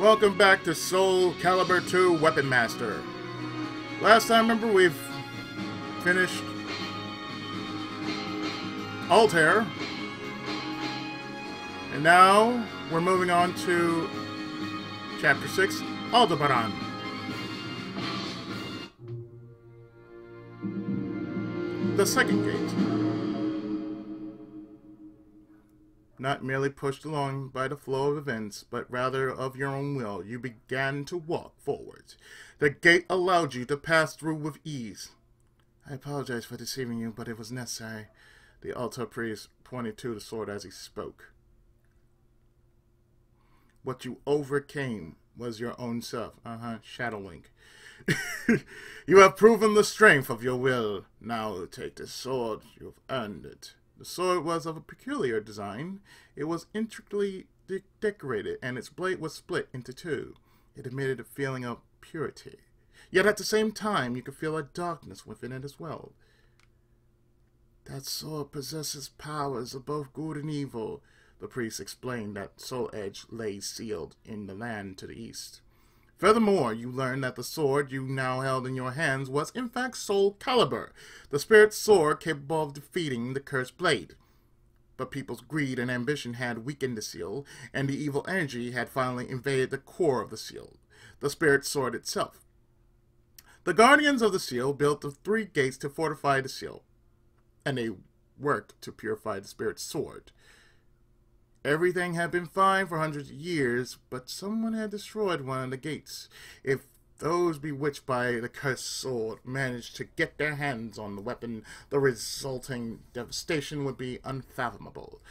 Welcome back to Soul Calibur 2 Weapon Master. Last time, remember, we've finished Altair. And now, we're moving on to Chapter 6, Aldebaran. The second gate. Not merely pushed along by the flow of events, but rather of your own will, you began to walk forwards. The gate allowed you to pass through with ease. I apologize for deceiving you, but it was necessary. The altar priest pointed to the sword as he spoke. What you overcame was your own self. Shadow Link. You have proven the strength of your will. Now take the sword. You have earned it. The sword was of a peculiar design. It was intricately decorated, and its blade was split into two. It emitted a feeling of purity. Yet at the same time, you could feel a darkness within it as well. That sword possesses powers of both good and evil. The priest explained that Soul Edge lay sealed in the land to the east. Furthermore, you learned that the sword you now held in your hands was in fact Soul Calibur, the spirit sword capable of defeating the cursed blade. But people's greed and ambition had weakened the seal, and the evil energy had finally invaded the core of the seal, the spirit sword itself. The guardians of the seal built the 3 gates to fortify the seal, and they worked to purify the spirit sword. Everything had been fine for hundreds of years, but someone had destroyed one of the gates. If those bewitched by the cursed sword managed to get their hands on the weapon, the resulting devastation would be unfathomable.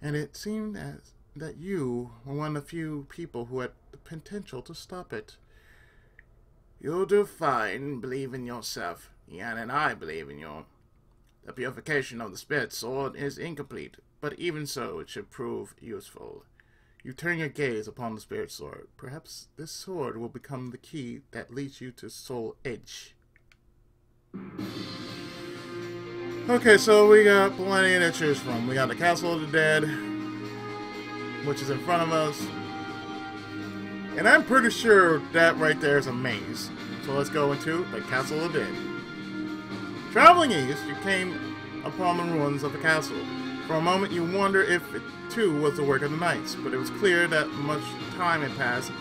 And it seemed that you were one of the few people who had the potential to stop it. You'll do fine. Believe in yourself. Yan and I believe in you. The purification of the spirit sword is incomplete, but even so, it should prove useful. You turn your gaze upon the spirit sword. Perhaps this sword will become the key that leads you to Soul Edge. Okay, so we got plenty to choose from. We got the Castle of the Dead, which is in front of us. And I'm pretty sure that right there is a maze. So let's go into the Castle of the Dead. Traveling east, you came upon the ruins of the castle. For a moment you wonder if it too was the work of the knights, but it was clear that much time had passed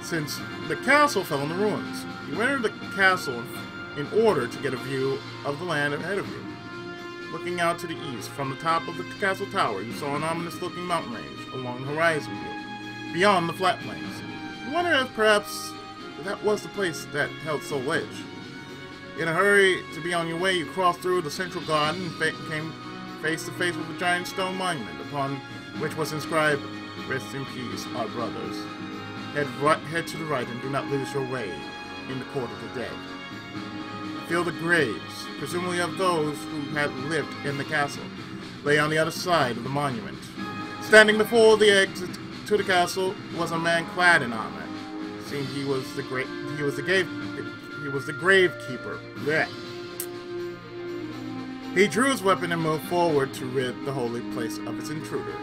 since the castle fell in the ruins. You entered the castle in order to get a view of the land ahead of you. Looking out to the east, from the top of the castle tower, you saw an ominous-looking mountain range along the horizon view, beyond the flat plains. You wonder if perhaps that was the place that held Soul Edge. In a hurry to be on your way, you crossed through the central garden and came face to face with a giant stone monument upon which was inscribed, "Rest in peace, our brothers. Head to the right and do not lose your way in the court of the dead." Feel the graves, presumably of those who had lived in the castle, lay on the other side of the monument. Standing before the exit to the castle was a man clad in armor. It seemed he was the gravekeeper. Blech. He drew his weapon and moved forward to rid the holy place of its intruder.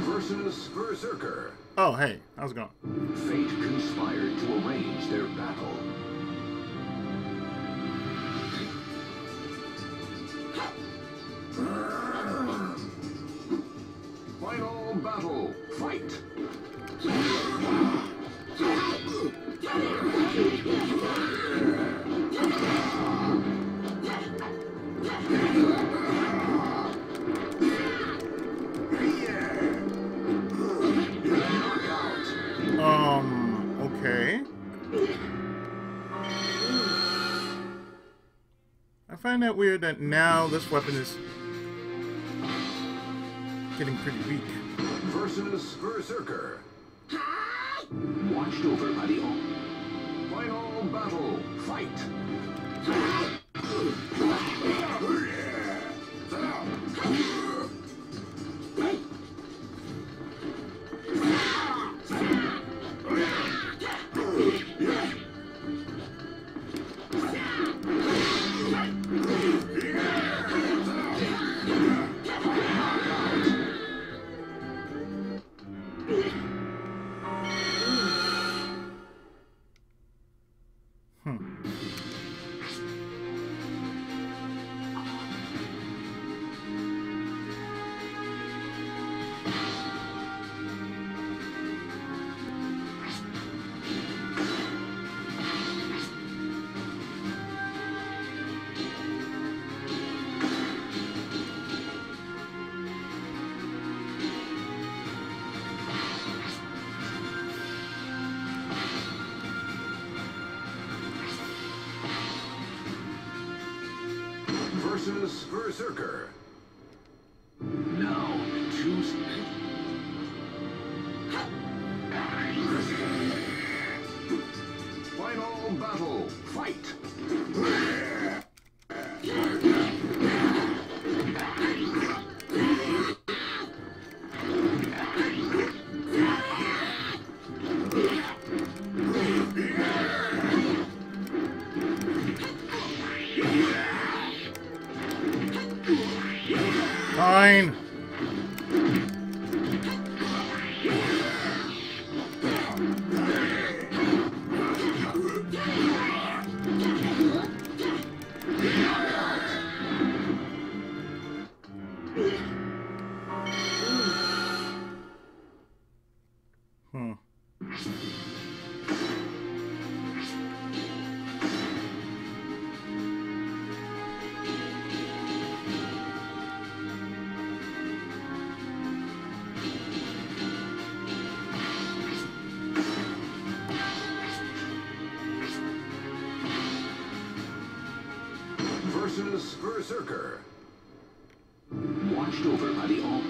Versus Berserker. Oh, hey, how's it going? Fate conspired to arrange their battle. Final battle, fight! Okay. I find that weird that now this weapon is getting pretty weak. Versus Berserker. Watched over by the final battle, fight! Versus Berserker. Now choose. Final battle. Fight. Fine. Versus Berserker. Watched over by the all.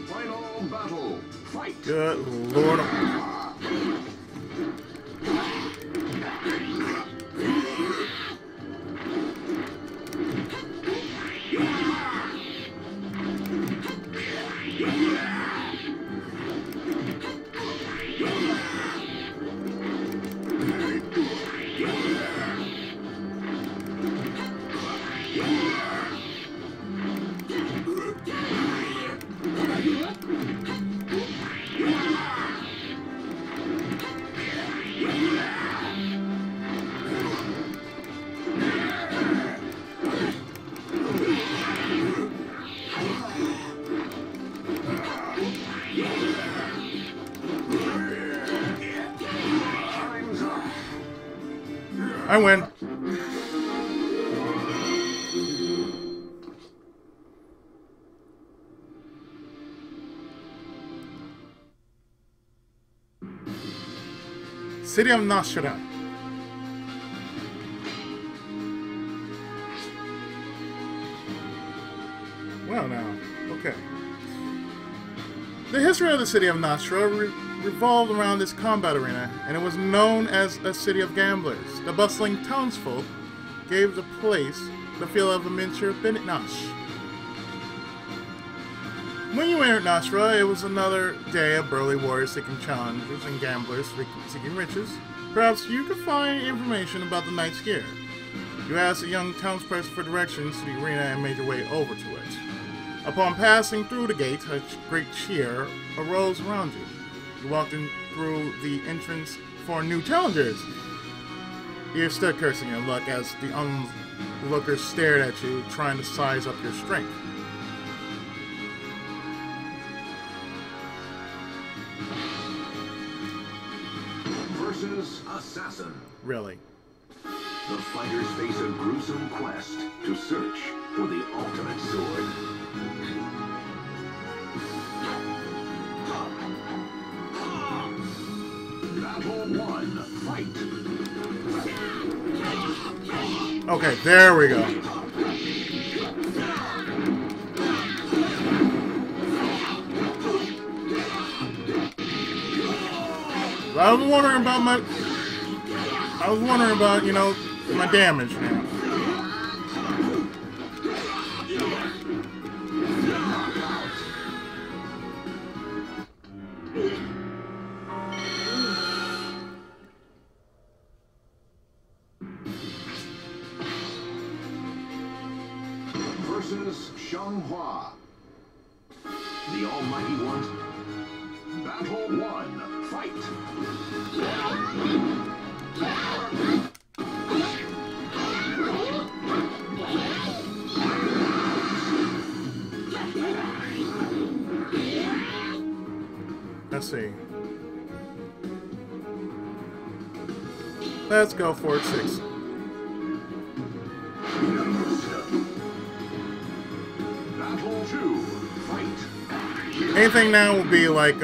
Final battle. Fight. Good Lord. I win. City of Nashra. Well now, okay. The history of the city of Nashra revolved around this combat arena, and it was known as a city of gamblers. The bustling townsfolk gave the place the feel of a miniature Nash. When you entered Nashra, it was another day of burly warriors seeking challenges and gamblers seeking riches. Perhaps you could find information about the night here. You asked a young townsperson for directions to the arena and made your way over to it. Upon passing through the gate, a great cheer arose around you. You walked in through the entrance for new challengers. You stood cursing your luck as the onlookers stared at you, trying to size up your strength. Versus Assassin. Really? The fighters face a gruesome quest to search for the ultimate sword. Battle 1, fight. Okay, there we go. I was wondering about, you know, my damage now. versus Xianghua. The Almighty One. Battle 1. Fight. Let's see. Let's go for it 6. Battle 2. Fight. Anything now will be like, you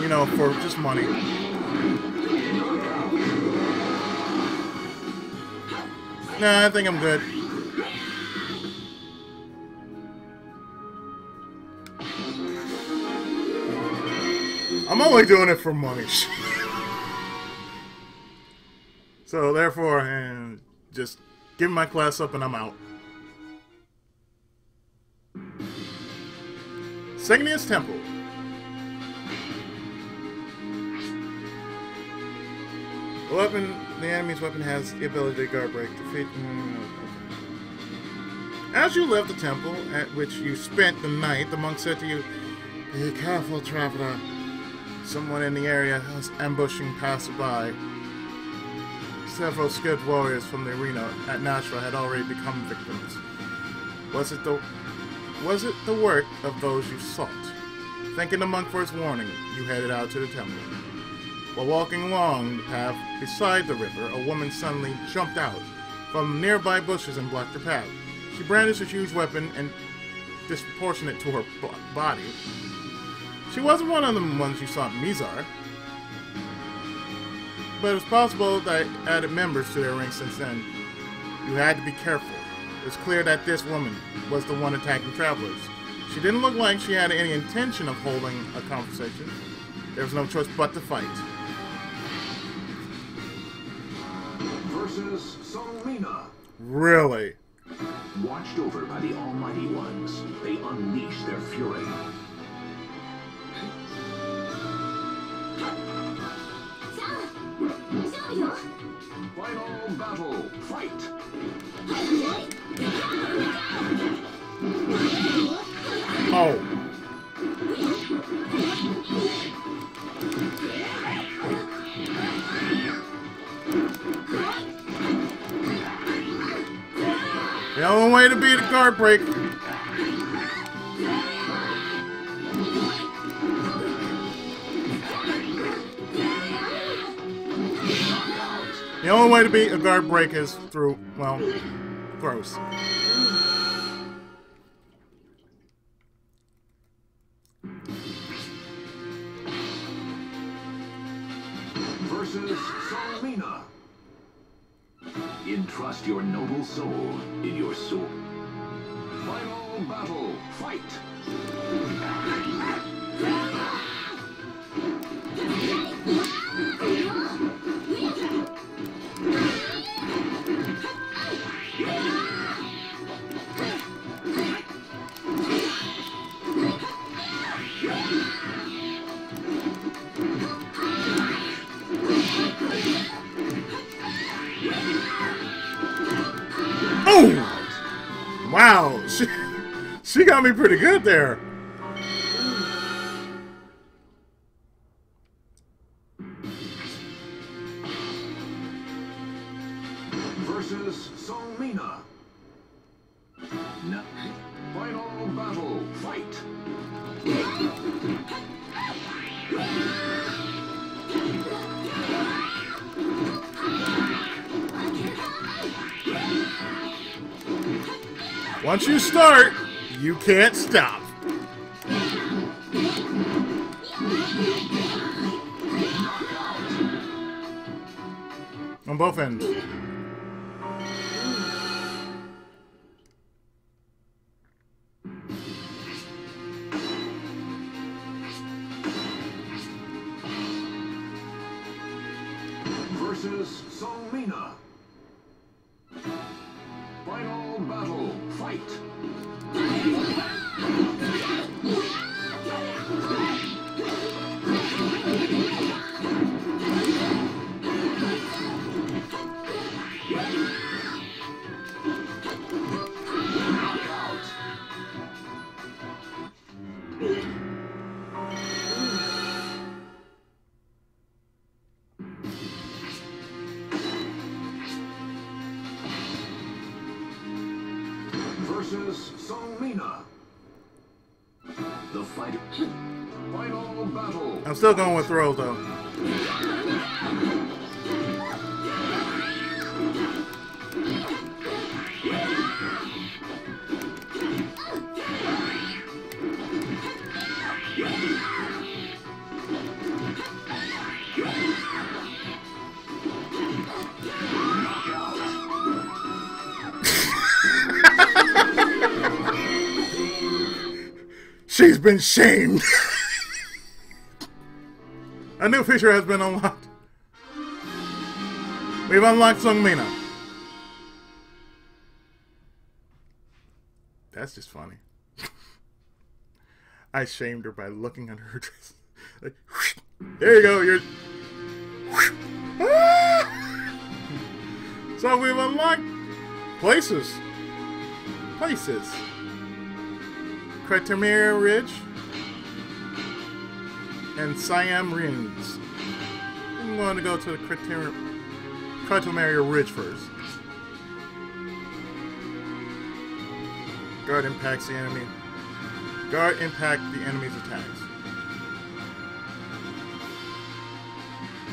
know, for just money. Nah, I think I'm good. I'm only doing it for money. So therefore, and just give my class up and I'm out. Signius Temple. The enemy's weapon has the ability to guard break. Defeat. As you left the temple, at which you spent the night, the monk said to you, "Be careful, traveler. Someone in the area was ambushing passerby." Several skilled warriors from the arena at Nashua had already become victims. Was it the work of those you sought? Thanking the monk for his warning, you headed out to the temple. While walking along the path beside the river, a woman suddenly jumped out from nearby bushes and blocked her path. She brandished a huge weapon and disproportionate to her body. She wasn't one of the ones you saw at Mizar, but it was possible that added members to their ranks since then. You had to be careful. It was clear that this woman was the one attacking travelers. She didn't look like she had any intention of holding a conversation. There was no choice but to fight. Versus Solmina. Really? Watched over by the Almighty Ones, they unleash their fury. Final battle, fight! Oh. The only way to beat a guard break. The only way to beat a guard break is through, well, gross. Versus Solmina. Entrust your noble soul in your soul. Final battle, fight! Oh! Wow, she got me pretty good there. Versus Solmina. No. Final battle, fight! Once you start, you can't stop. On both ends. Versus Solmina. Final battle, fight! versus Solmina. The fight. Final battle. I'm still going with throws though. She's been shamed. A new feature has been unlocked. We've unlocked Sungmina. That's just funny. I shamed her by looking at her dress. Like, there you go. You're. So we've unlocked places. Kretamir Ridge and Siam Ruins. I'm going to go to the Kretamir Ridge first. Guard impacts the enemy. Guard impact the enemy's attacks.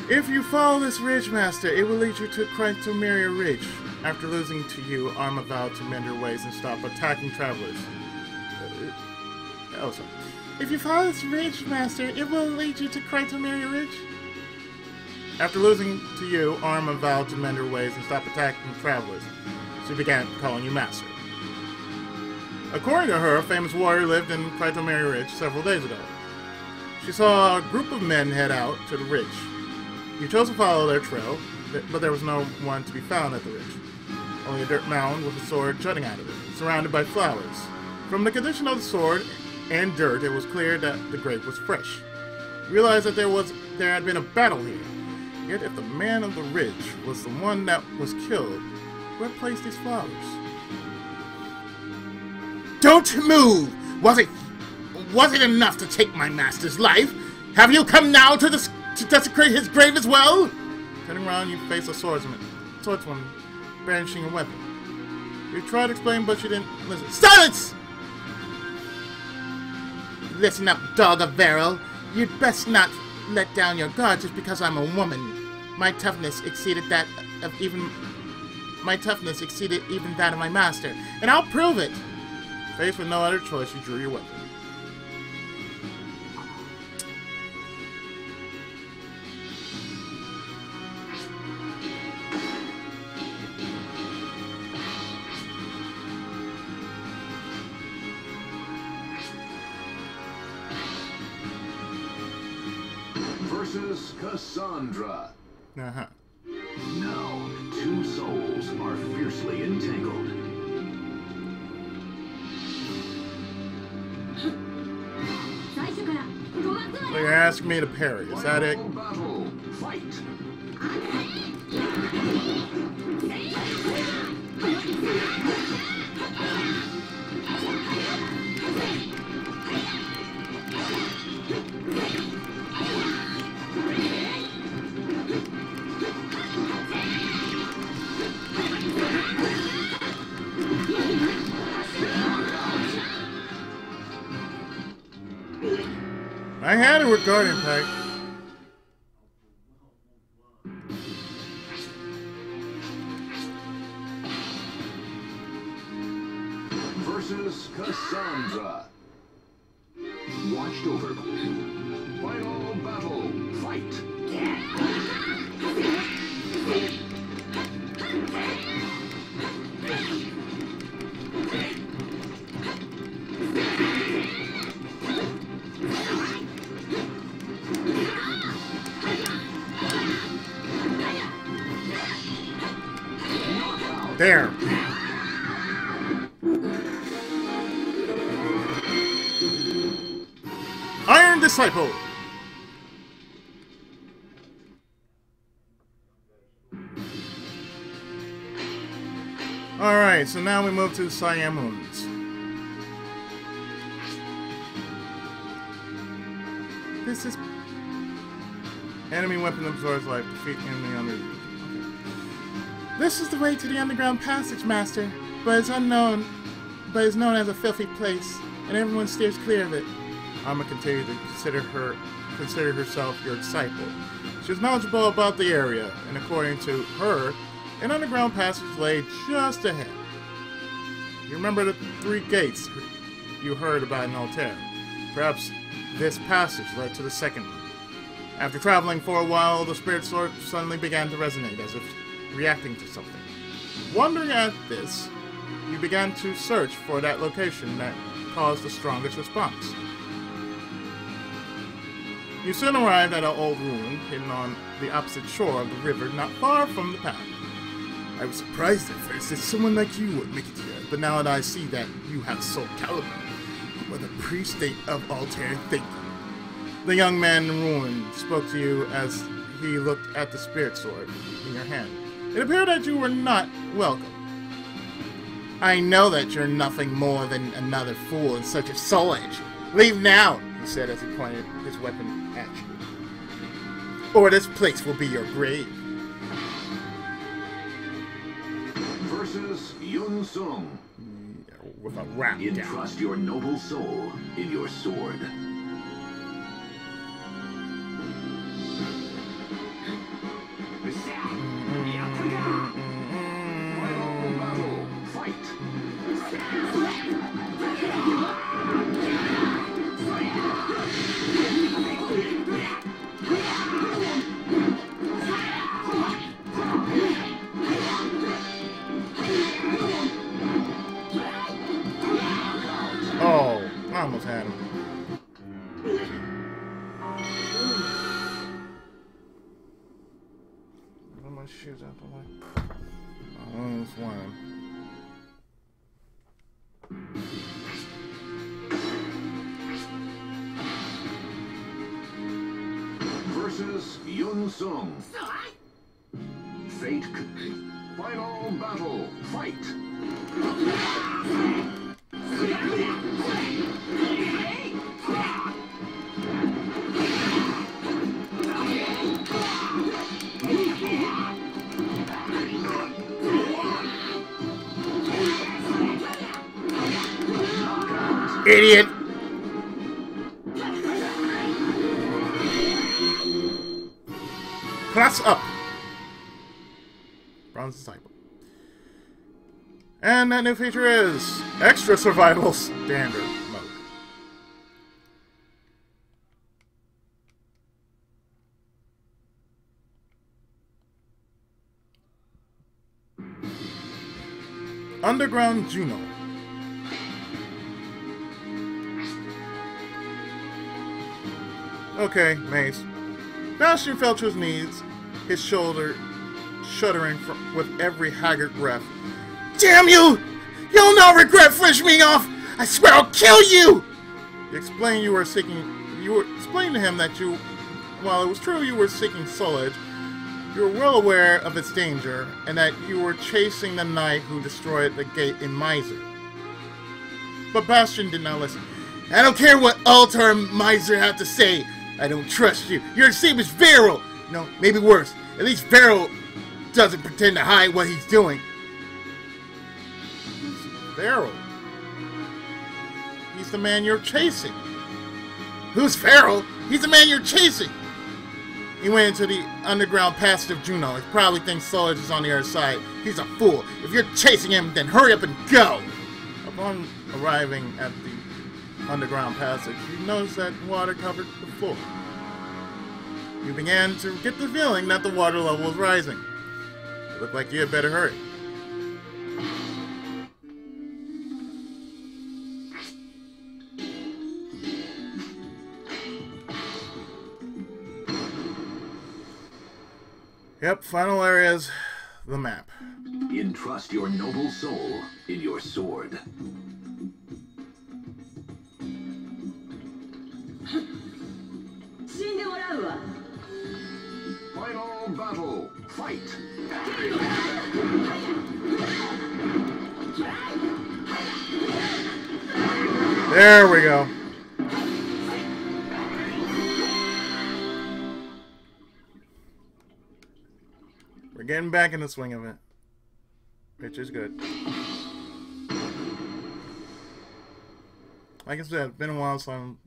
If you follow this ridge, Master, it will lead you to Kretamir Ridge. After losing to you, Arma vowed to mend her ways and stop attacking travelers. Oh, sorry. If you follow this ridge, Master, it will lead you to Kretamir Ridge. After losing to you, Arma vowed to mend her ways and stop attacking travelers. She began calling you Master. According to her, a famous warrior lived in Kretamir Ridge several days ago. She saw a group of men head out to the ridge. You chose to follow their trail, but there was no one to be found at the ridge. Only a dirt mound with a sword jutting out of it, surrounded by flowers. From the condition of the sword and dirt, it was clear that the grave was fresh. You realized that there had been a battle here. Yet if the man of the ridge was the one that was killed, where placed these flowers? Don't move! Was it enough to take my master's life? Have you come now to desecrate his grave as well? Turning around, you face a swordswoman brandishing a weapon. You tried to explain, but she didn't listen. Silence! Listen up, dog of Varel. You'd best not let down your guard just because I'm a woman. My toughness exceeded even that of my master, and I'll prove it. Faced with no other choice, you drew your weapon. Versus Cassandra. Uh-huh. Now, two souls are fiercely entangled. So you're asking me to parry, is that it? Battle. Fight. I had it with guard impact. Versus Cassandra. Watched over. Final battle. Fight. There. Iron Disciple. Alright, so now we move to Siam Moons. This is... Enemy weapon absorbs life. Defeat enemy under... Okay. This is the way to the underground passage, Master, but it's unknown but is known as a filthy place, and everyone steers clear of it. Alma continued to consider herself your disciple. She was knowledgeable about the area, and according to her, an underground passage lay just ahead. You remember the 3 gates you heard about in Altair. Perhaps this passage led to the second one. After traveling for a while, the spirit sword suddenly began to resonate, as if reacting to something. Wondering at this, you began to search for that location that caused the strongest response. You soon arrived at an old ruin hidden on the opposite shore of the river, not far from the path. I was surprised at first that someone like you would make it here, but now that I see that you have sold Calibur, what a priest of Altair thinking. The young man in the ruin spoke to you as he looked at the spirit sword in your hand. It appeared that you were not welcome. I know that you're nothing more than another fool in search of soul edge. Leave now, he said as he pointed his weapon at you. Or this place will be your grave. Versus Yun Sung. With a rap down. Entrust your noble soul in your sword. Oh, I almost had him. Put my shoes out the way. I almost won him. Versus Yun Sung. Fate. Final battle. Fight. Idiot! Class up! Bronze Disciple. And that new feature is Extra Survival Standard Mode. Underground Juno. Okay, Mace. Bastion fell to his knees, his shoulder shuddering with every haggard breath. Damn you! You'll not regret finishing me off! I swear I'll kill you! You explained to him that while it was true you were seeking Soul Edge, you were well aware of its danger, and that you were chasing the knight who destroyed the gate in Miser. But Bastion did not listen. I don't care what Altar and Miser have to say. I don't trust you. You're the same as Varel. No, maybe worse. At least Varel doesn't pretend to hide what he's doing. Varel? He's the man you're chasing. Who's Varel? He's the man you're chasing. He went into the underground passage of Juno. He probably thinks Soul Edge is on the other side. He's a fool. If you're chasing him, then hurry up and go. Upon arriving at the underground passage, you noticed that water covered the floor. You began to get the feeling that the water level was rising. It looked like you had better hurry. Yep, final area is the map. Entrust your noble soul in your sword. Final battle. Fight. There we go. We're getting back in the swing of it, which is good. Like I said, it's been a while, so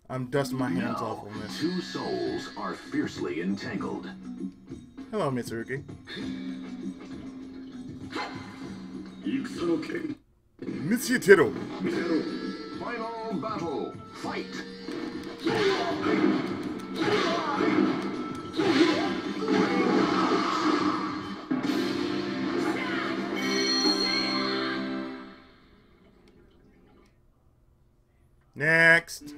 I'm dusting my hands off on this. Two souls are fiercely entangled. Hello, Mitsurugi. Mitsutero. Final battle. Fight. Next.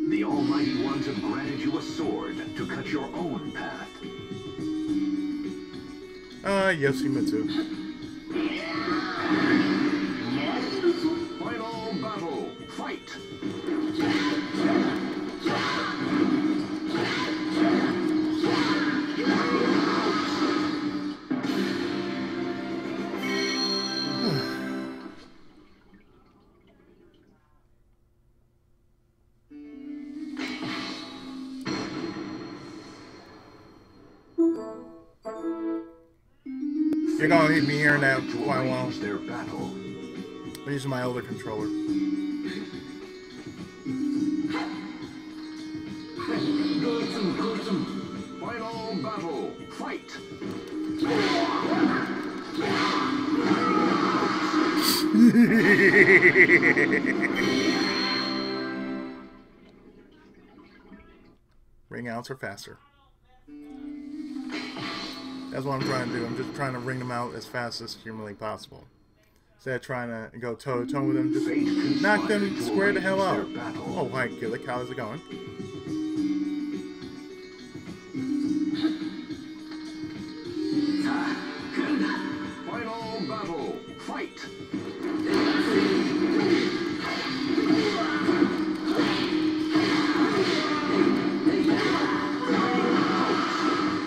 The Almighty Ones have granted you a sword to cut your own path. Yoshimitsu. Final battle. Fight. You're gonna need me hearing that for quite a while. Their battle. I'm using my older controller. Final battle. Fight. Ring outs are faster. That's what I'm trying to do. I'm just trying to ring them out as fast as humanly possible. Instead of trying to go toe-to-toe with them, just knock them square the hell out. Oh, hi, Gillick. How's it going? Final battle. Fight.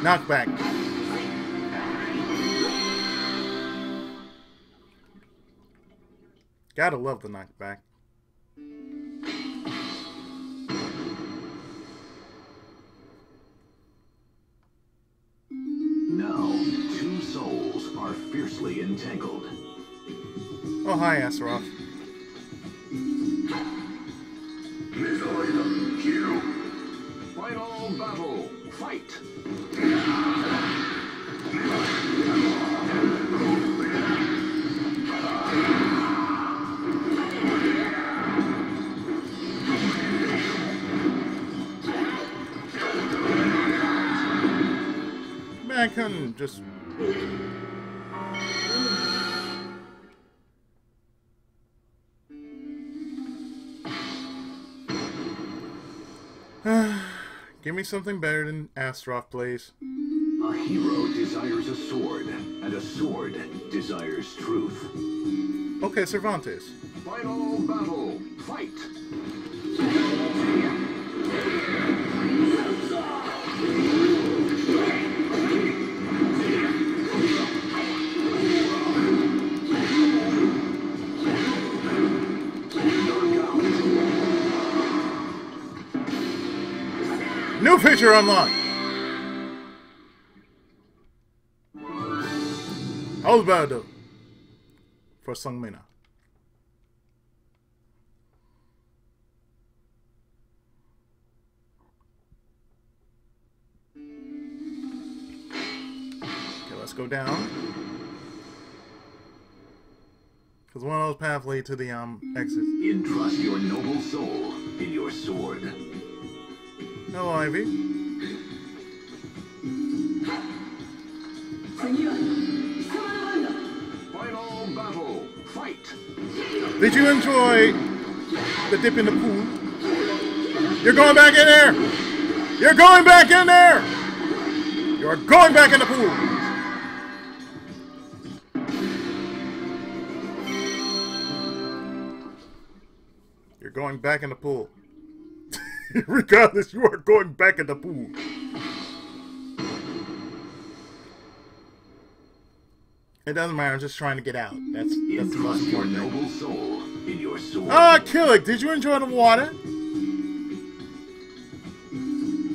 Knockback. Gotta love the knockback. Now, two souls are fiercely entangled. Oh, hi, Astaroth. Final battle. Fight. Man, I couldn't just... Give me something better than Astaroth, please. A hero desires a sword, and a sword desires truth. Okay, Cervantes. Final battle. Fight. New feature unlocked! Aldebaran for Sungmina. Okay, let's go down. Because one of those paths lead to the exit. Entrust your noble soul in your sword. Hello, Ivy. Final battle. Fight. Did you enjoy the dip in the pool? You're going back in there! You're going back in there! You're going back in the pool! You're going back in the pool. Regardless, you are going back in the pool. It doesn't matter, I'm just trying to get out. That's the most important thing. Noble soul in your sword. Ah, Killick, did you enjoy the water?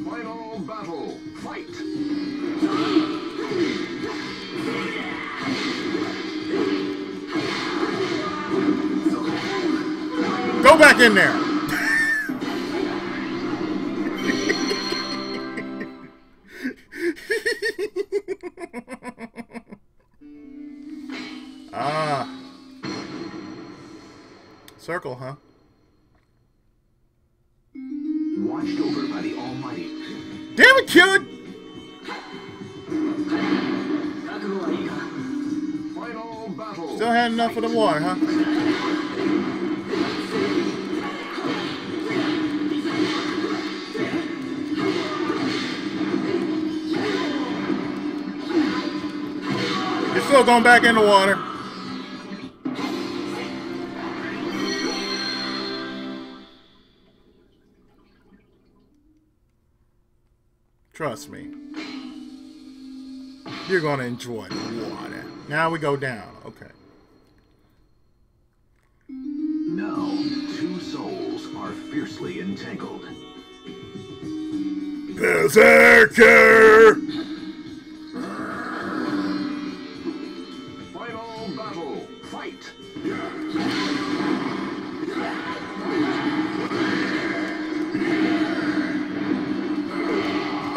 Final battle. Fight. Go back in there! Ah. Circle, huh? Watched over by the Almighty. Damn it, kid! Final battle. Still had enough of the water, huh? You're still going back in the water. Trust me. You're going to enjoy the water. Now we go down. Okay. Now, two souls are fiercely entangled. Berserker! Final battle. Fight.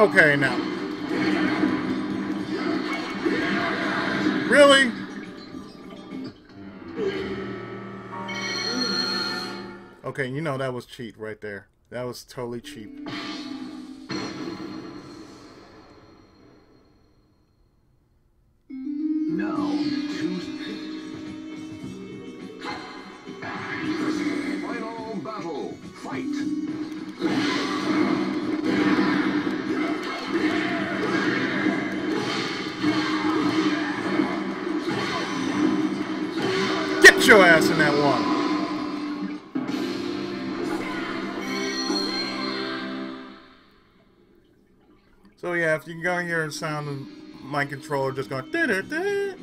Okay, now. Really? Okay, you know that was cheap right there. That was totally cheap. Now, two... Final battle. Fight. Get your ass in that water. So yeah, if you can go hear the sound of my controller just going da-da-da.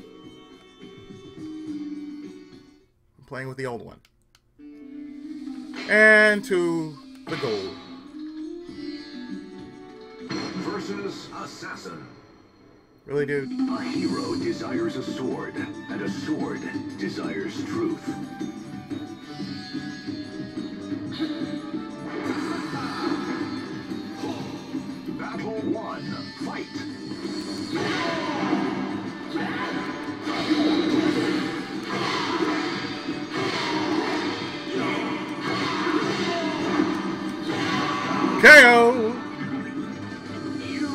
I'm playing with the old one. And to the goal. Versus assassin. Really, dude? A hero desires a sword, and a sword desires truth. Battle 1. Fight! KO! You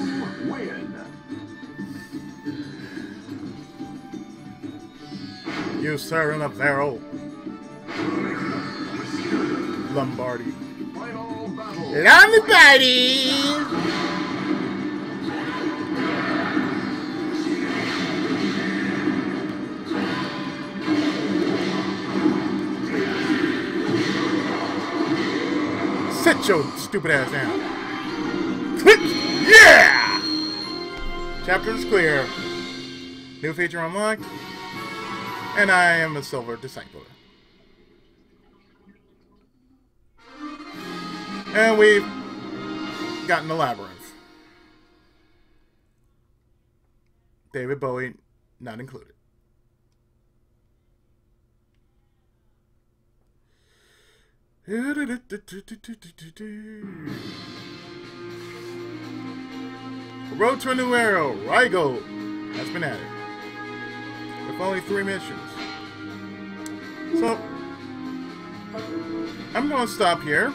win! You sir in a barrel. Lombardi. Final battle! Lombardi! Sit your stupid ass down. Yeah! Chapter is clear. New feature unlocked. And I am a silver disciple. And we've gotten the labyrinth. David Bowie not included. Road to a new era, Rygo has been added. With only 3 missions. So, I'm going to stop here.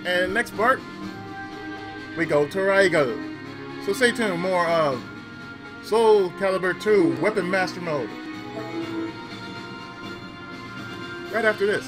And next part, we go to Rygo. So stay tuned, more of Soul Calibur 2 Weapon Master Mode. Right after this.